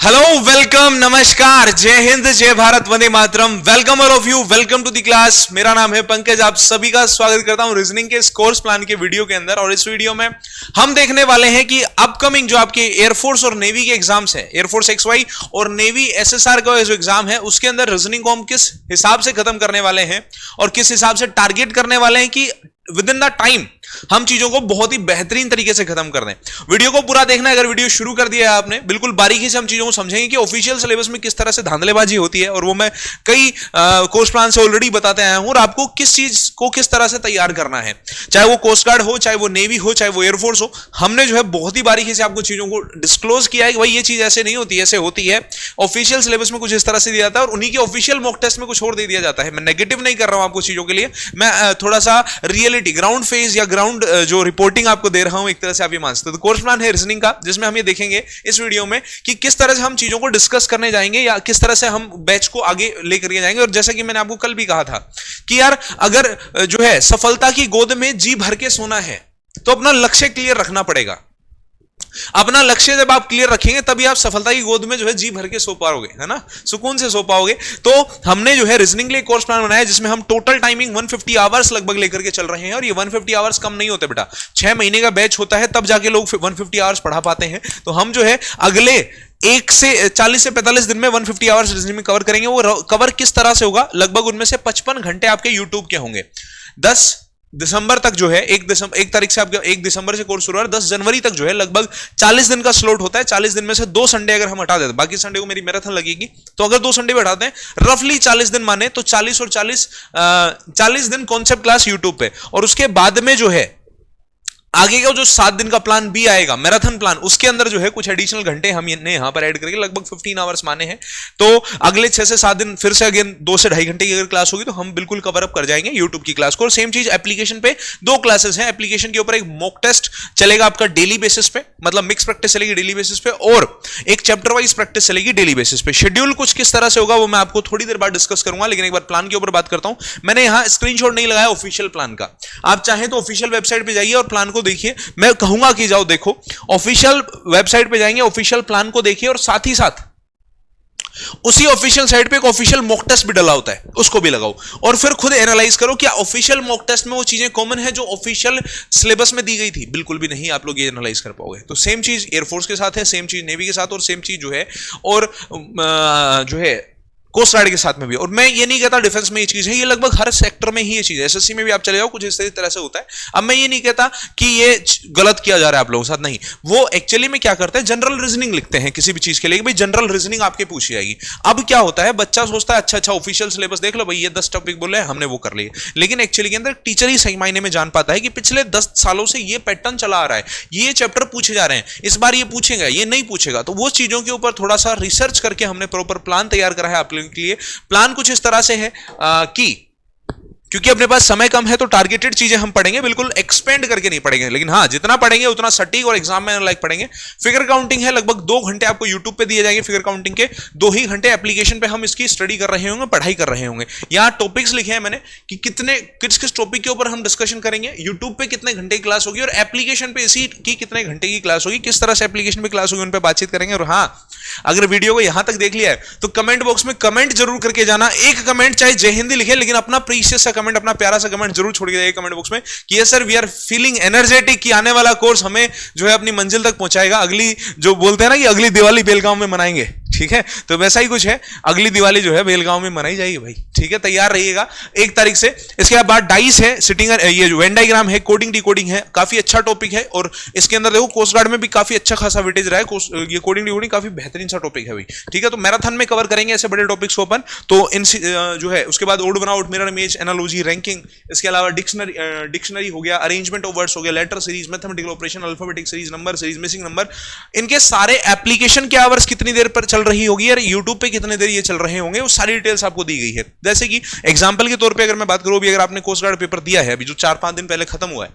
Hello, welcome, नमस्कार, जय हिंद, जय भारत, वंदे मातरम। Welcome all of you, welcome to the class. मेरा नाम है पंकज, आप सभी का स्वागत करता हूं रीजनिंग के इस कोर्स प्लान के वीडियो के अंदर। और इस वीडियो में हम देखने वाले हैं कि अपकमिंग जो आपके एयरफोर्स और नेवी के एग्जाम्स है, एयरफोर्स XY और नेवी SSR का जो एग्जाम है, उसके अंदर रीजनिंग को हम किस हिसाब से खत्म करने वाले हैं और किस हिसाब से टारगेट करने वाले हैं कि विद इन द टाइम हम चीजों को बहुत ही बेहतरीन तरीके से खत्म कर दें। वीडियो को पूरा देखना है। अगर वीडियो शुरू कर दिया है आपने, बिल्कुल बारीकी से हम चीजों को समझेंगे कि ऑफिशियल सिलेबस में किस तरह से धांधलेबाजी होती है, और वो मैं कई कोर्स प्लान से ऑलरेडी बताते आया हूं, और आपको किस चीज को किस तरह से तैयार करना है, चाहे वो कोस्ट गार्ड हो, चाहे वो नेवी हो, चाहे वो एयरफोर्स हो। हमने जो है बहुत ही बारीकी से आपको चीजों को डिस्क्लोज किया है कि भाई ये चीज ऐसे नहीं होती, ऐसे होती है। ऑफिशियल सिलेबस में कुछ इस तरह से दिया जाता है और उन्हीं के ऑफिशियल मॉक टेस्ट में कुछ और दे दिया जाता है। मैं नेगेटिव नहीं कर रहा हूं आपको चीजों के लिए, मैं थोड़ा सा रियलिटी, ग्राउंड फेज या ग्राउंड जो रिपोर्टिंग आपको दे रहा हूं, एक तरह से आप ये मान सकते हो। तो कोर्स प्लान है रीजनिंग का, जिसमें हम ये देखेंगे इस वीडियो में कि किस तरह से हम चीजों को डिस्कस करने जाएंगे या किस तरह से हम बैच को आगे लेकर के जाएंगे। और जैसा कि मैंने आपको कल भी कहा था कि यार अगर जो है सफलता की गोद में जी भर के सोना है तो अपना लक्ष्य क्लियर रखना पड़ेगा। अपना लक्ष्य जब आप क्लियर रखेंगे तभी आप सफलता की गोद में जो है जी भर के सो पाओगे, है ना, सुकून से सो पाओगे। तो हमने जो है रीजनिंग के लिए कोर्स प्लान बनाया जिसमें हम टोटल टाइमिंग 150 आवर्स लगभग लेकर के चल रहे हैं। और ये 150 आवर्स कम नहीं होते बेटा, 6 महीने का बैच होता है, तब जाके लोग 150 आवर्स पढ़ा पाते हैं। तो हम जो है अगले 40 से 45 दिन में 150 आवर्स रीजनिंग में कवर करेंगे। वो कवर किस तरह से होगा, लगभग उनमें से 55 घंटे आपके यूट्यूब के होंगे। 10 दिसंबर तक जो है, 1 तारीख से आपका 1 दिसंबर से कोर्स शुरू है, 10 जनवरी तक जो है लगभग 40 दिन का स्लॉट होता है। 40 दिन में से 2 संडे अगर हम हटा देते हैं, बाकी संडे को मेरी मैराथन लगेगी, तो अगर 2 संडे भी हटाते हैं, रफली 40 दिन माने तो 40 और 40 दिन कॉन्सेप्ट क्लास यूट्यूब पे। और उसके बाद में जो है आगे का जो 7 दिन का प्लान भी आएगा, मैराथन प्लान, उसके अंदर जो है कुछ एडिशनल घंटे हम यहां पर ऐड करके लगभग 15 आवर्स माने हैं। तो अगले 6 से 7 दिन फिर से अगेन 2 से 2.5 घंटे की अगर क्लास होगी तो हम बिल्कुल कवर अप कर जाएंगे यूट्यूब की क्लास को। और सेम चीज एप्लीकेशन पे 2 क्लासेस हैं। एप्लीकेशन के ऊपर एक मॉक टेस्ट चलेगा आपका डेली बेसिस पे, मतलब मिक्स प्रैक्टिस चलेगी डेली बेसिस पे, और एक चैप्टर वाइज प्रैक्टिस चलेगी डेली बेसिस पे। शेड्यूल कुछ किस तरह से होगा वो मैं आपको थोड़ी देर बाद डिस्कस करूंगा, लेकिन एक बार प्लान के ऊपर बात करता हूं। मैंने यहां स्क्रीनशॉट नहीं लगाया ऑफिशियल प्लान का, आप चाहें तो ऑफिशियल वेबसाइट पे जाइए और प्लान को देखिए। मैं कहूंगा कि जाओ देखो, ऑफिशियल वेबसाइट पे जाएंगे, ऑफिशियल प्लान को देखिए, और साथ ही साथ उसी ऑफिशियल साइट पे एक ऑफिशियल मॉक टेस्ट भी डला होता है, उसको भी लगाओ और फिर खुद एनालाइज करो क्या ऑफिशियल मॉक टेस्ट में वो चीजें कॉमन है जो ऑफिशियल सिलेबस में दी गई थी। बिल्कुल भी नहीं, आप लोग ये एनालाइज कर पाओगे। तो सेम चीज एयरफोर्स के साथ है, सेम चीज नेवी के साथ, और सेम चीज जो है और जो है कोस्ट गार्ड के साथ में भी। और मैं ये नहीं कहता डिफेंस में ये चीज है, ये लगभग हर सेक्टर में ही ये चीज है। SSC में भी आप चले जाओ, कुछ इस तरह से होता है। अब मैं ये नहीं कहता कि ये गलत किया जा रहा है आप लोगों के साथ, नहीं। वो एक्चुअली में क्या करते हैं, जनरल रीजनिंग लिखते हैं किसी भी चीज के लिए, भाई जनरल रीजनिंग आपके पूछी जाएगी। अब क्या होता है, बच्चा सोचता है अच्छा ऑफिशियल सिलेबस देख लो भाई, ये 10 टॉपिक बोले हमने वो कर लिए, लेकिन एक्चुअली के अंदर टीचर ही सही मायने में जान पाता है कि पिछले 10 सालों से ये पैटर्न चला आ रहा है, ये चैप्टर पूछे जा रहे हैं, इस बार ये पूछेगा, ये नहीं पूछेगा। तो वो चीजों के ऊपर थोड़ा सा रिसर्च करके हमने प्रॉपर प्लान तैयार करा है आप लोगों के लिए। प्लान कुछ इस तरह से है कि क्योंकि अपने पास समय कम है तो टारगेटेड चीजें हम पढ़ेंगे, बिल्कुल एक्सपेंड करके नहीं पढ़ेंगे, लेकिन हाँ जितना पढ़ेंगे उतना सटीक और एग्जाम में लाइक पढ़ेंगे। फिगर काउंटिंग है, लगभग 2 घंटे आपको यूट्यूब पे दिए जाएंगे फिगर काउंटिंग के, 2 ही घंटे एप्लीकेशन पे हम इसकी स्टडी कर रहे होंगे, पढ़ाई कर रहे होंगे। यहाँ टॉपिक्स लिखे हैं मैंने कि किस किस टॉपिक के ऊपर हम डिस्कशन करेंगे, यूट्यूब पे कितने घंटे की क्लास होगी और एप्लीकेशन पे इसी की कितने घंटे की क्लास होगी, किस तरह से एप्लीकेशन पे क्लास होगी, उन पर बातचीत करेंगे। और हाँ, अगर वीडियो को यहां तक देख लिया है तो कमेंट बॉक्स में कमेंट जरूर करके जाना। एक कमेंट चाहे जय हिंदी लिखे, लेकिन अपना प्रीशियस सा कमेंट, अपना प्यारा सा कमेंट जरूर छोड़ के जाइए कमेंट बॉक्स में कि yes sir we are feeling energetic, कि आने वाला कोर्स हमें जो है अपनी मंजिल तक पहुंचाएगा। अगली जो बोलते हैं ना कि अगली दिवाली बेलगांव में मनाएंगे, ठीक है, तो वैसा ही कुछ है, अगली दिवाली जो है बेलगांव में मनाई जाएगी भाई, ठीक है, तैयार रहिएगा 1 तारीख से। इसके बाद डाइस है, सिटिंग, ये जो वेन डायग्राम है, कोडिंग डिकोडिंग है, काफी अच्छा टॉपिक है। और इसके अंदर देखो कोस्ट गार्ड में भी काफी अच्छा खासा वेटेज रहा है, ये कोडिंग डिकोडिंग काफी बेहतरीन सा टॉपिक है भाई, ठीक है। तो मैराथन में कवर करेंगे ऐसे बड़े टॉपिक्स को अपन। तो इन जो है उसके बाद odd one out, mirror image, analogy, ranking, इसके अलावा डिक्शनरी हो गया, अरेंजमेंट ऑफ वर्ड्स हो गया, letter series, mathematical operation, alphabetic series, number series, missing number, इनके सारे एप्लीकेशन के आवर्स कितनी देर पर चल रही होगी और यूट्यूब पे कितने देर ये चल रहे होंगे, वो सारी डिटेल्स आपको दी गई है। जैसे कि एग्जांपल के तौर पे अगर मैं बात करूं, अभी अगर आपने कोस्ट गार्ड पेपर दिया है, अभी जो 4-5 दिन पहले खत्म हुआ है,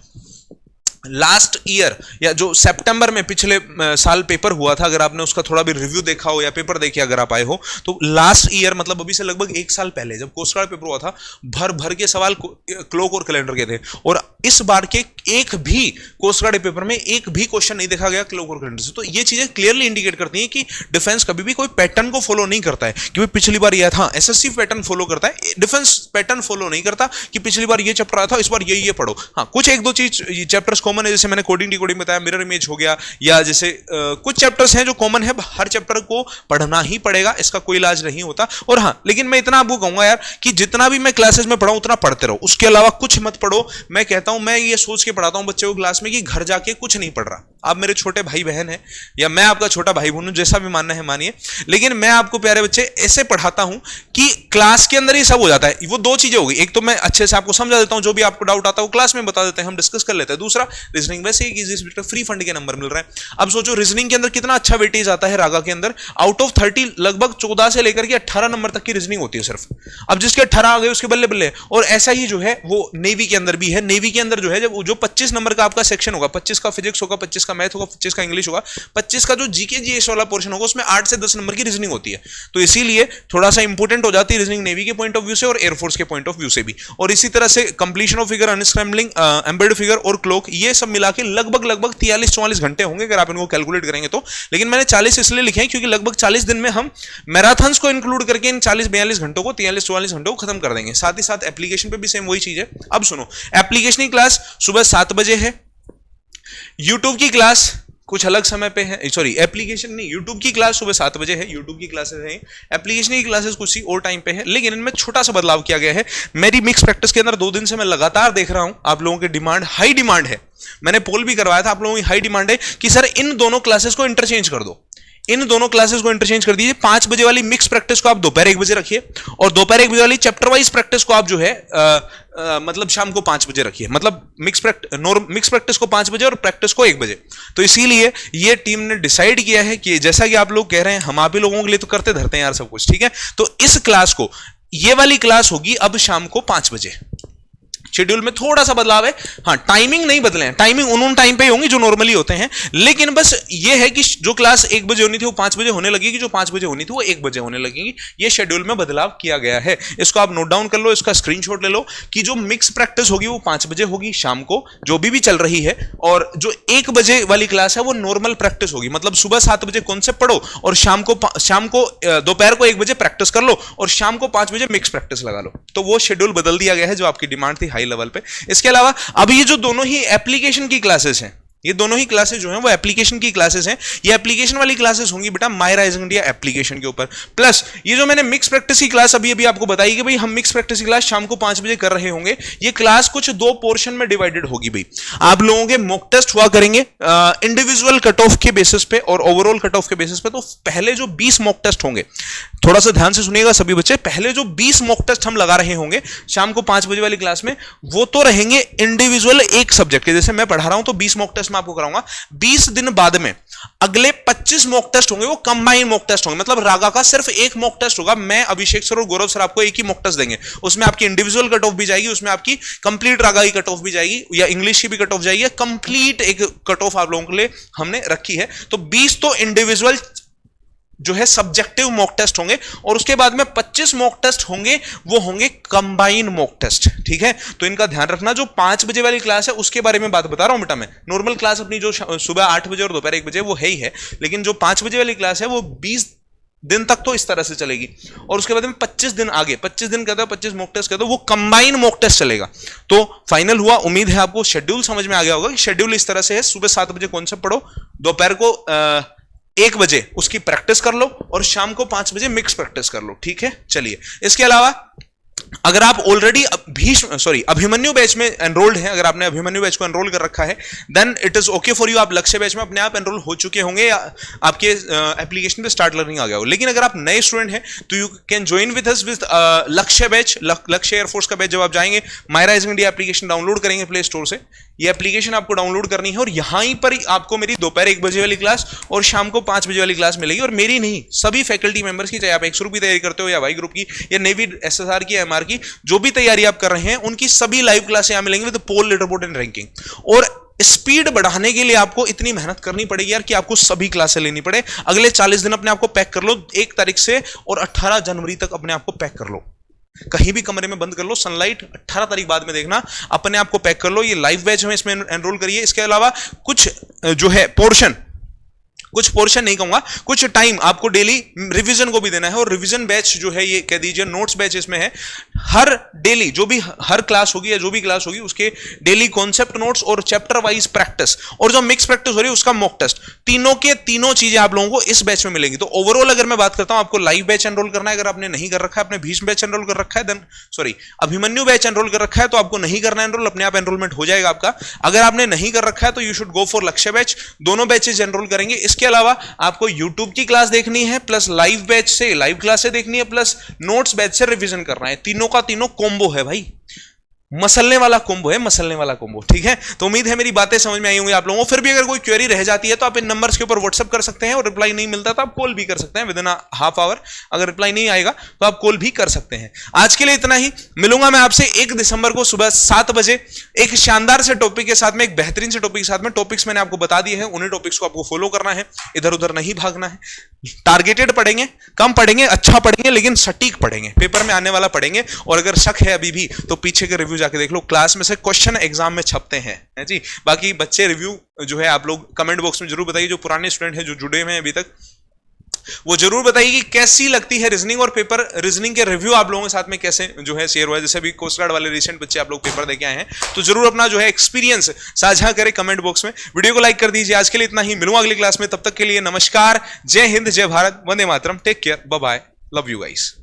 लास्ट ईयर या जो सितंबर में पिछले साल पेपर हुआ था, अगर आपने उसका थोड़ा भी रिव्यू देखा हो या पेपर देखे अगर आप आए हो, तो लास्ट ईयर मतलब अभी से लगभग 1 साल पहले जब कोस्ट गार्ड पेपर हुआ था, भर भर के सवाल क्लॉक और कैलेंडर के थे। और इस बार के एक भी कोस्ट गार्ड पेपर में एक भी क्वेश्चन नहीं देखा गया क्लॉक और कैलेंडर से। तो ये चीजें क्लियरली इंडिकेट करती हैं कि डिफेंस कभी भी कोई पैटर्न को फॉलो नहीं करता है कि पिछली बार यह था, एसएससी पैटर्न फॉलो करता है, डिफेंस पैटर्न फॉलो नहीं करता कि पिछली बार ये चैप्टर आया था इस बार ये पढ़ो। हाँ, कुछ एक दो चीज चैप्टर्स कॉमन है, जैसे मैंने कोडिंग डिकोडिंग बताया, मिरर इमेज हो गया, या जैसे कुछ चैप्टर्स हैं जो कॉमन है, हर चैप्टर को पढ़ना ही पड़ेगा, इसका कोई इलाज नहीं होता। और हाँ, लेकिन मैं इतना आपको कहूंगा यार कि जितना भी मैं क्लासेस में पढ़ाऊं उतना पढ़ते रहो, उसके अलावा कुछ मत पढ़ो। मैं कहता हूं, मैं ये सोच के पढ़ाता हूं बच्चे को क्लास में कि घर जाके कुछ नहीं पढ़ रहा। आप मेरे छोटे भाई बहन हैं या मैं आपका छोटा भाई बहन हूं, जैसा भी मानना है मानिए, लेकिन मैं आपको प्यारे बच्चे ऐसे पढ़ाता हूं कि क्लास के अंदर ही सब हो जाता है। वो दो चीजें हो गई, एक तो मैं अच्छे से आपको समझा देता हूं, जो भी आपको डाउट आता है वो क्लास में बता देते हैं, हम डिस्कस कर लेते हैं। दूसरा, रीजनिंग वैसे ही इजी सब्जेक्ट, फ्री फंड के नंबर मिल रहे हैं। अब सोचो रीजनिंग के अंदर कितना अच्छा वेटेज आता है रागा के अंदर, आउट ऑफ 30 लगभग 14 से लेकर के 18 नंबर तक की रीजनिंग होती है सिर्फ। अब जिसके 18 आ गए उसके बल्ले बल्ले। और ऐसा ही जो है वो नेवी के अंदर भी है। नेवी के अंदर जो है जब जो 25 नंबर का आपका सेक्शन होगा, 25 का फिजिक्स होगा, 25 का मैथ होगा, 25 का इंग्लिश होगा, 25 का जो जीके जीएस वाला पोर्शन होगा, उसमें 8 से 10 नंबर की रीजनिंग होती है। तो इसीलिए थोड़ा सा इंपॉर्टेंट हो जाती है रीजनिंग नेवी के पॉइंट ऑफ व्यू से और एयरफोर्स के पॉइंट ऑफ व्यू से भी। और इसी तरह से completion of figure, unscrambling, embedded figure और क्लॉक, ये सब मिला के लगभग 43-44 घंटे होंगे अगर आप इनको कैलकुलेट करेंगे तो। लेकिन मैंने 40 इसलिए लिखे हैं क्योंकि लगभग 40 दिन में हम मैराथन्स को इंक्लूड करके इन 40-42 घंटों को, 43-44 घंटों को खत्म कर देंगे। साथ ही साथ एप्लीकेशन पे भी सेम वही चीज है। अब सुनो, एप्लीकेशन की क्लास सुबह 7 बजे है, यूट्यूब की क्लास कुछ अलग समय पे है, सॉरी एप्लीकेशन नहीं, यूट्यूब की क्लास सुबह 7 बजे है, यूट्यूब की क्लासेस हैं, एप्लीकेशन की क्लासेस कुछ ही और टाइम पे है। लेकिन इनमें छोटा सा बदलाव किया गया है। मेरी मिक्स प्रैक्टिस के अंदर 2 दिन से मैं लगातार देख रहा हूं आप लोगों की डिमांड, हाई डिमांड है। मैंने पोल भी करवाया था, आप लोगों की हाई डिमांड है कि सर इन दोनों क्लासेस को इंटरचेंज कर दो, इन दोनों क्लासेस को इंटरचेंज कर दीजिए। 5 बजे वाली मिक्स प्रैक्टिस को आप दोपहर 1 बजे रखिए और दोपहर 1 बजे वाली चैप्टर वाइज प्रैक्टिस को आप जो है मतलब शाम को 5 बजे रखिए। मतलब मिक्स प्रैक्टिस को 5 बजे और प्रैक्टिस को 1 बजे। तो इसीलिए ये टीम ने डिसाइड किया है कि जैसा कि आप लोग कह रहे हैं, हम आप ही लोगों के लिए तो करते धरते हैं यार सब कुछ, ठीक है। तो इस क्लास को, ये वाली क्लास होगी अब शाम को 5 बजे। शेड्यूल में थोड़ा सा बदलाव है, हाँ टाइमिंग नहीं बदले हैं, टाइमिंग उन टाइम पे ही होंगी जो नॉर्मली होते हैं। लेकिन बस ये है कि जो क्लास 1 बजे होनी थी वो 5 बजे होने लगेगी, जो 5 बजे होनी थी वो 1 बजे होने लगेगी। ये शेड्यूल में बदलाव किया गया है, इसको आप नोट डाउन कर लो, इसका स्क्रीनशॉट ले लो कि जो मिक्स प्रैक्टिस होगी वो 5 बजे होगी शाम को, जो भी चल रही है। और जो 1 बजे वाली क्लास है वो नॉर्मल प्रैक्टिस होगी, मतलब सुबह 7 बजे कॉन्सेप्ट पढ़ो और शाम को दोपहर को 1 बजे प्रैक्टिस कर लो और शाम को 5 बजे मिक्स प्रैक्टिस लगा लो। तो वो शेड्यूल बदल दिया गया है जो आपकी डिमांड थी हाई लेवल पे। इसके अलावा अब ये जो दोनों ही एप्लीकेशन की क्लासेस हैं, ये दोनों ही क्लासेस जो हैं वो एप्लीकेशन की क्लासेस हैं। ये एप्लीकेशन वाली क्लासेस होंगी बेटा माय राइजिंग इंडिया एप्लीकेशन के ऊपर। प्लस ये जो मैंने मिक्स प्रैक्टिस की क्लास अभी आपको बताई कि भाई हम मिक्स प्रैक्टिस की क्लास शाम को 5 बजे कर रहे होंगे। ये क्लास कुछ 2 पोर्शन में डिवाइडेड होगी भाई। आप लोगों के मॉक टेस्ट हुआ करेंगे इंडिविजुअल कट ऑफ के बेसिस पे और ओवरऑल कट ऑफ के बेसिस पे। तो पहले जो 20 मॉक टेस्ट होंगे, थोड़ा सा ध्यान से सुनिएगा सभी बच्चे, पहले जो 20 मॉक टेस्ट हम लगा रहे होंगे शाम को 5 बजे वाली क्लास में, वो तो रहेंगे इंडिविजुअल एक सब्जेक्ट के। जैसे मैं पढ़ा रहा हूं तो 20 मॉक टेस्ट मैं आपको कराऊंगा। 20 दिन बाद में अगले 25 मॉक टेस्ट होंगे, वो कंबाइन मॉक टेस्ट होंगे। मतलब रागा का सिर्फ एक मॉक टेस्ट होगा। मैं अभिषेक सर और गौरव सर आपको एक ही मॉक टेस्ट देंगे, उसमें आपकी इंडिविजुअल कट ऑफ भी जाएगी, उसमें आपकी कंप्लीट रागा की कट ऑफ भी जाएगी या इंग्लिश की भी कट ऑफ जाएगी। कंप्लीट एक कट ऑफ आप लोगों के लिए हमने रखी है। तो 20 तो इंडिविजुअल जो है सब्जेक्टिव मॉक टेस्ट होंगे और उसके बाद में 25 मॉक टेस्ट होंगे, वो होंगे कंबाइन मॉक टेस्ट, ठीक है। तो इनका ध्यान रखना। जो 5 बजे वाली क्लास है उसके बारे में बात बता रहा हूं बेटा मैं। नॉर्मल क्लास अपनी जो सुबह 8 बजे और दोपहर 1 बजे वो है ही है, लेकिन जो 5 बजे वाली क्लास है वो 20 दिन तक तो इस तरह से चलेगी और उसके बाद में 25 दिन आगे, 25 दिन कहते हो, 25 मॉक टेस्ट कहते हो, वो कंबाइन मॉक टेस्ट चलेगा। तो फाइनल हुआ, उम्मीद है आपको शेड्यूल समझ में आ गया होगा कि शेड्यूल इस तरह से है। सुबह 7 बजे कॉन्सेप्ट पढ़ो, दोपहर को 1 बजे उसकी प्रैक्टिस कर लो और शाम को 5 बजे मिक्स प्रैक्टिस कर लो, ठीक है। चलिए, इसके अलावा अगर आप ऑलरेडी अभिमन्यु बैच में एनरोल्ड हैं, अगर आपने अभिमन्यु बैच को एनरोल कर रखा है, then it is okay for you. आप लक्ष्य बैच में अपने आप एनरोल हो चुके होंगे या आपके एप्लीकेशन पे स्टार्ट लर्निंग आ गया हो। लेकिन अगर आप नए स्टूडेंट हैं तो you can join with us with लक्ष्य बैच। लक्ष्य एयरफोर्स का बैच जब आप जाएंगे, my rising India application download करेंगे प्ले स्टोर से, ये एप्लीकेशन आपको डाउनलोड करनी है और यहां पर आपको मेरी दोपहर 1 बजे वाली क्लास और शाम को 5 बजे वाली क्लास मिलेगी। और मेरी नहीं, सभी फैकल्टी मेंबर्स की, चाहे आप एक्स ग्रुप की तैयारी करते हो या वाई ग्रुप की या नेवी एसएसआर की, एमआर की, जो भी तैयारी आप कर रहे हैं, उनकी सभी लाइव क्लास यहां मिलेंगी with poll, leaderboard and ranking. और स्पीड बढ़ाने के लिए आपको इतनी मेहनत करनी पड़ेगी यार कि आपको सभी क्लासें लेनी पड़े। अगले 40 दिन अपने आप को पैक कर लो 1 तारीख से, और 18 जनवरी तक अपने आप को पैक कर लो। कहीं भी कमरे में बंद कर लो, सनलाइट 18 तारीख बाद में देखना, अपने आप को पैक कर लो। ये लाइव बैच में इसमें एनरोल करिए। इसके अलावा कुछ जो है पोर्शन नहीं कहूंगा, कुछ टाइम आपको डेली रिवीजन को भी देना है। और रिवीजन बैच जो है, ये कह दीजिए नोट्स बैच इसमें है। हर डेली जो भी हर क्लास होगी या जो भी क्लास होगी उसके डेली कॉन्सेप्ट नोट्स और चैप्टर वाइज प्रैक्टिस, और जो मिक्स प्रैक्टिस हो रही है उसका मॉक टेस्ट, तीनों के तीनों चीजें आप लोगों को इस बैच में मिलेंगी। तो ओवरऑल अगर मैं बात करता हूं, आपको लाइव बैच एनरोल करना है, अगर आपने नहीं कर रखा है, आपने भीष्म बैच एनरोल कर रखा है, then sorry Abhimanyu batch enrol कर रखा है, तो आपको नहीं करना एनरोल, अपने आप एनरोलमेंट हो जाएगा आपका। अगर आपने नहीं कर रखा है तो यू शुड गो फॉर लक्ष्य बैच, दोनों बैचेज एनरोल करेंगे। इसके अलावा आपको YouTube की क्लास देखनी है, प्लस लाइव बैच से लाइव क्लासें देखनी है, प्लस नोट्स बैच से रिवीजन करना है। तीनों का तीनों कॉम्बो है भाई, मसलने वाला कॉम्बो है, मसलने वाला कॉम्बो। ठीक है, तो उम्मीद है मेरी बातें समझ में आई होंगी आप लोगों को। फिर भी अगर कोई क्वेरी रह जाती है तो आप इन नंबर्स के ऊपर व्हाट्सएप कर सकते हैं, और रिप्लाई नहीं मिलता तो आप कॉल भी कर सकते हैं विद इन हाफ आवर। अगर रिप्लाई नहीं आएगा तो आप कॉल भी कर सकते हैं। आज के लिए इतना ही, मिलूंगा मैं आपसे 1 दिसंबर को सुबह 7 बजे एक शानदार से टॉपिक के साथ में, एक बेहतरीन से टॉपिक के साथ में। टॉपिक्स मैंने आपको बता दिए हैं, उन्हीं टॉपिक्स को आपको फॉलो करना है, इधर उधर नहीं भागना है। टारगेटेड पढ़ेंगे, कम पढ़ेंगे, अच्छा पढ़ेंगे, लेकिन सटीक पढ़ेंगे, पेपर में आने वाला पढ़ेंगे। और अगर शक है अभी भी तो पीछे के रिव्यू जाके देख लो, क्लास में से क्वेश्चन एग्जाम में छपते हैं, है जी। बाकी बच्चे रिव्यू जो है आप लोग कमेंट बॉक्स में जरूर बताइए, जो पुराने स्टूडेंट हैं जो जुड़े हुए हैं अभी तक, वो जरूर बताइए कि कैसी लगती है रीजनिंग, और पेपर रीजनिंग के रिव्यू आप लोगों के साथ में कैसे जो है शेयर हुआ है। जैसे अभी कोस्ट गार्ड वाले रिसेंट बच्चे आप लोग पेपर देके आए हैं, तो जरूर अपना जो है एक्सपीरियंस साझा करें कमेंट बॉक्स में। वीडियो को लाइक कर दीजिए। आज के लिए इतना ही, मिलूंगा अगली क्लास में, तब तक के लिए नमस्कार, जय हिंद, जय भारत, वंदे मातरम, take care, bye bye, love you guys.